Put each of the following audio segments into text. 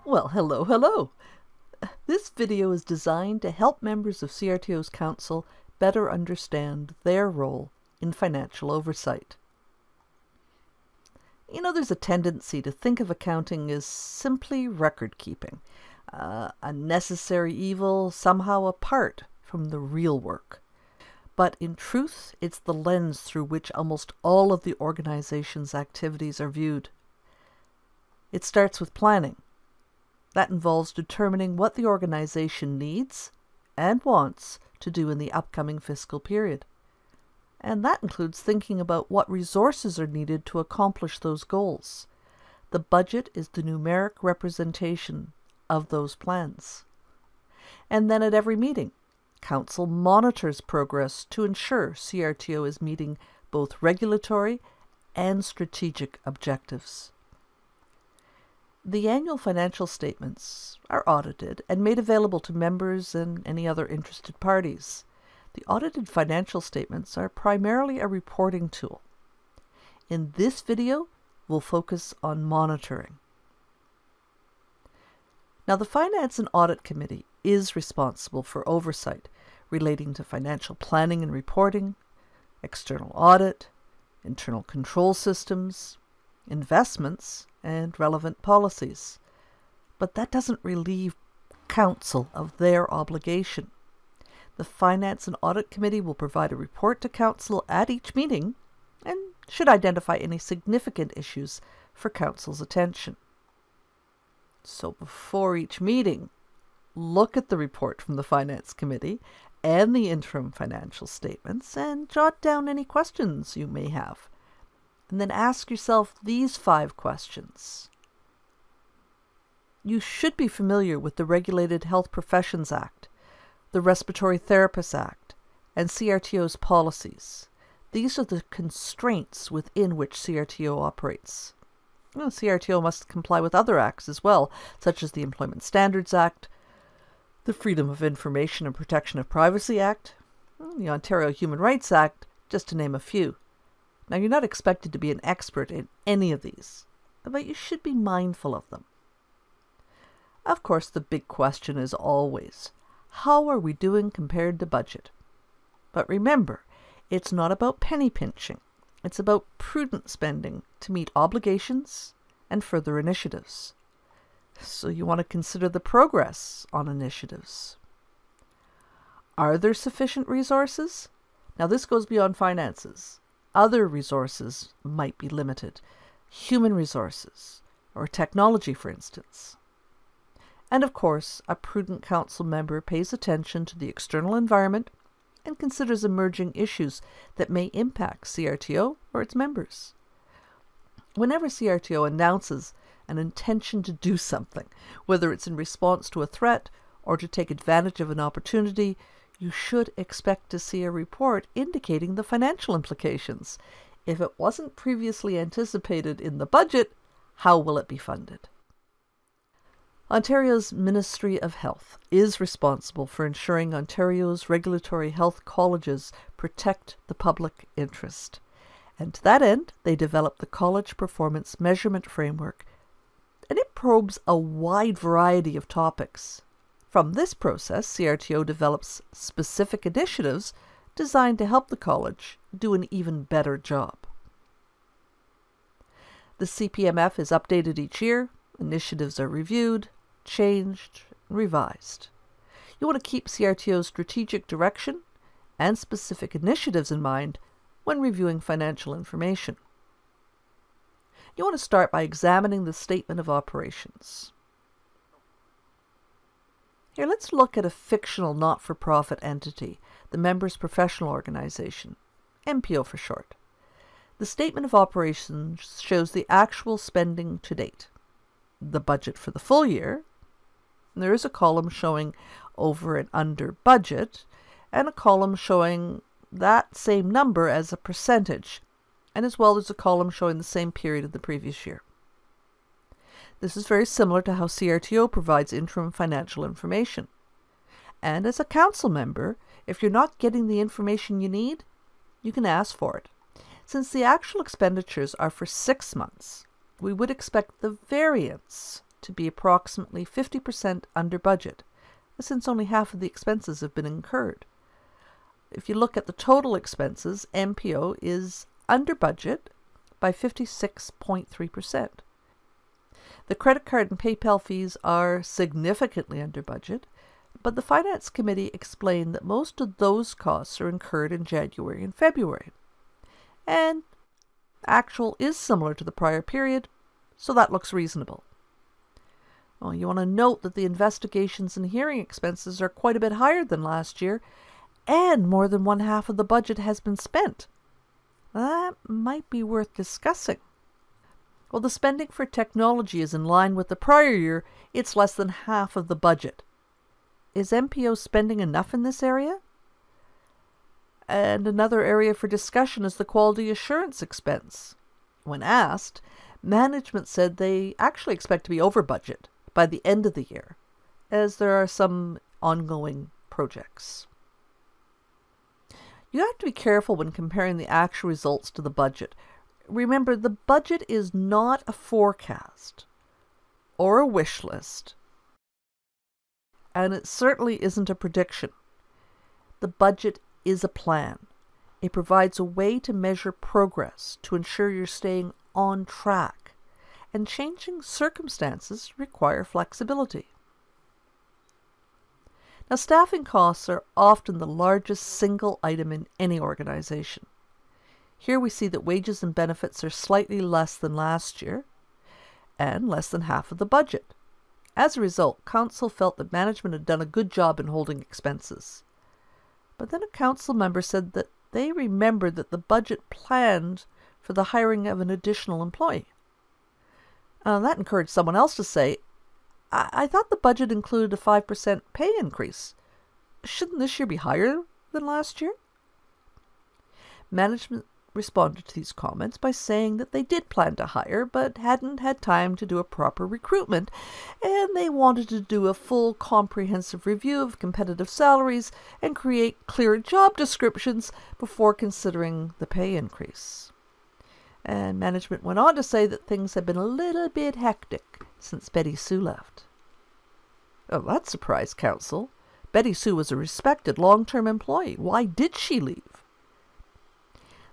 Well, hello. This video is designed to help members of CRTO's Council better understand their role in financial oversight. You know, there's a tendency to think of accounting as simply record keeping, a necessary evil somehow apart from the real work. But in truth, it's the lens through which almost all of the organization's activities are viewed. It starts with planning. That involves determining what the organization needs and wants to do in the upcoming fiscal period. And that includes thinking about what resources are needed to accomplish those goals. The budget is the numeric representation of those plans. And then at every meeting, Council monitors progress to ensure CRTO is meeting both regulatory and strategic objectives. The annual financial statements are audited and made available to members and any other interested parties. The audited financial statements are primarily a reporting tool. In this video, we'll focus on monitoring. Now, the Finance and Audit Committee is responsible for oversight relating to financial planning and reporting, external audit, internal control systems, investments, and relevant policies. But that doesn't relieve Council of their obligation. The Finance and Audit Committee will provide a report to Council at each meeting and should identify any significant issues for Council's attention. So before each meeting, look at the report from the Finance Committee and the interim financial statements and jot down any questions you may have. And then ask yourself these 5 questions. You should be familiar with the Regulated Health Professions Act, the Respiratory Therapists Act, and CRTO's policies. These are the constraints within which CRTO operates. CRTO must comply with other acts as well, such as the Employment Standards Act, the Freedom of Information and Protection of Privacy Act, the Ontario Human Rights Act, just to name a few. Now, you're not expected to be an expert in any of these, but you should be mindful of them. Of course, the big question is always, how are we doing compared to budget? But remember, it's not about penny pinching. It's about prudent spending to meet obligations and further initiatives. So you want to consider the progress on initiatives. Are there sufficient resources? Now, this goes beyond finances. Other resources might be limited, human resources, or technology, for instance. And of course, a prudent council member pays attention to the external environment and considers emerging issues that may impact CRTO or its members. Whenever CRTO announces an intention to do something, whether it's in response to a threat or to take advantage of an opportunity, you should expect to see a report indicating the financial implications. If it wasn't previously anticipated in the budget, how will it be funded? Ontario's Ministry of Health is responsible for ensuring Ontario's regulatory health colleges protect the public interest. And to that end, they develop the College Performance Measurement Framework, and it probes a wide variety of topics. From this process, CRTO develops specific initiatives designed to help the college do an even better job. The CPMF is updated each year, initiatives are reviewed, changed, and revised. You want to keep CRTO's strategic direction and specific initiatives in mind when reviewing financial information. You want to start by examining the Statement of Operations. Here, let's look at a fictional not-for-profit entity, the Members' Professional Organization, MPO for short. The Statement of Operations shows the actual spending to date, the budget for the full year. There is a column showing over and under budget, and a column showing that same number as a percentage, and as well as a column showing the same period of the previous year. This is very similar to how CRTO provides interim financial information. And as a council member, if you're not getting the information you need, you can ask for it. Since the actual expenditures are for 6 months, we would expect the variance to be approximately 50% under budget, since only half of the expenses have been incurred. If you look at the total expenses, MPO is under budget by 56.3%. The credit card and PayPal fees are significantly under budget, but the Finance Committee explained that most of those costs are incurred in January and February. And actual is similar to the prior period, so that looks reasonable. Well, you want to note that the investigations and hearing expenses are quite a bit higher than last year, and more than one half of the budget has been spent. That might be worth discussing. While the spending for technology is in line with the prior year, it's less than half of the budget. Is MPO spending enough in this area? And another area for discussion is the quality assurance expense. When asked, management said they actually expect to be over budget by the end of the year, as there are some ongoing projects. You have to be careful when comparing the actual results to the budget. Remember, the budget is not a forecast or a wish list, and it certainly isn't a prediction. The budget is a plan. It provides a way to measure progress to ensure you're staying on track, and changing circumstances require flexibility. Now, staffing costs are often the largest single item in any organization. Here we see that wages and benefits are slightly less than last year and less than half of the budget. As a result, Council felt that management had done a good job in holding expenses. But then a Council member said that they remembered that the budget planned for the hiring of an additional employee. That encouraged someone else to say, I thought the budget included a 5% pay increase. Shouldn't this year be higher than last year? Management responded to these comments by saying that they did plan to hire, but hadn't had time to do a proper recruitment, and they wanted to do a full comprehensive review of competitive salaries and create clear job descriptions before considering the pay increase. And management went on to say that things had been a little bit hectic since Betty Sue left. Oh, that surprised Council. Betty Sue was a respected long-term employee. Why did she leave?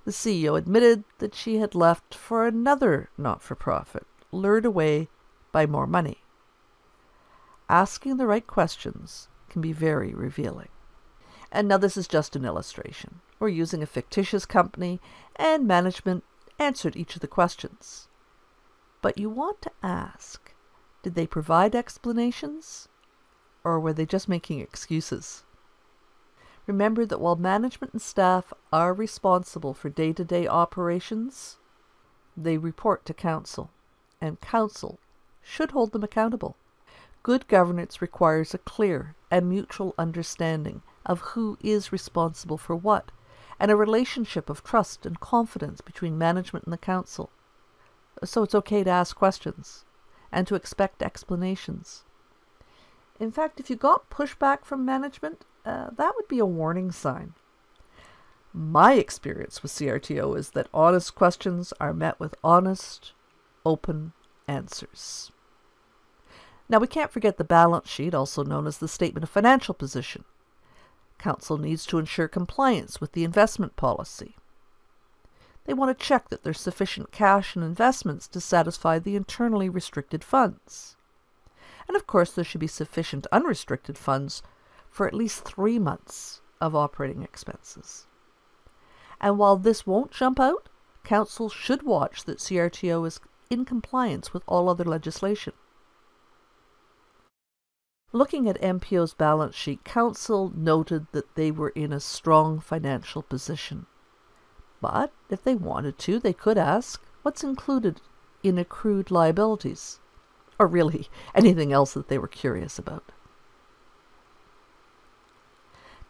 The CEO admitted that she had left for another not-for-profit, lured away by more money. Asking the right questions can be very revealing. And now this is just an illustration. We're using a fictitious company, and management answered each of the questions. But you want to ask, did they provide explanations, or were they just making excuses? Remember that while management and staff are responsible for day-to-day operations, they report to Council, and Council should hold them accountable. Good governance requires a clear and mutual understanding of who is responsible for what, and a relationship of trust and confidence between management and the Council. So it's okay to ask questions and to expect explanations. In fact, if you got pushback from management, that would be a warning sign. My experience with CRTO is that honest questions are met with honest, open answers. Now, we can't forget the balance sheet, also known as the Statement of Financial Position. Council needs to ensure compliance with the investment policy. They want to check that there's sufficient cash and investments to satisfy the internally restricted funds. And of course, there should be sufficient unrestricted funds for at least 3 months of operating expenses. And while this won't jump out, Council should watch that CRTO is in compliance with all other legislation. Looking at MPO's balance sheet, Council noted that they were in a strong financial position. But if they wanted to, they could ask what's included in accrued liabilities, or really anything else that they were curious about.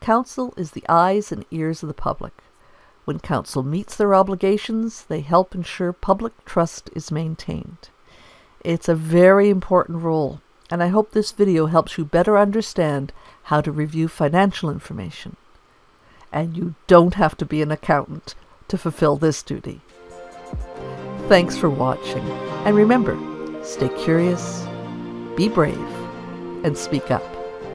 Council is the eyes and ears of the public. When Council meets their obligations, they help ensure public trust is maintained. It's a very important role, and I hope this video helps you better understand how to review financial information. And you don't have to be an accountant to fulfill this duty. Thanks for watching, and remember, stay curious Be brave and speak up.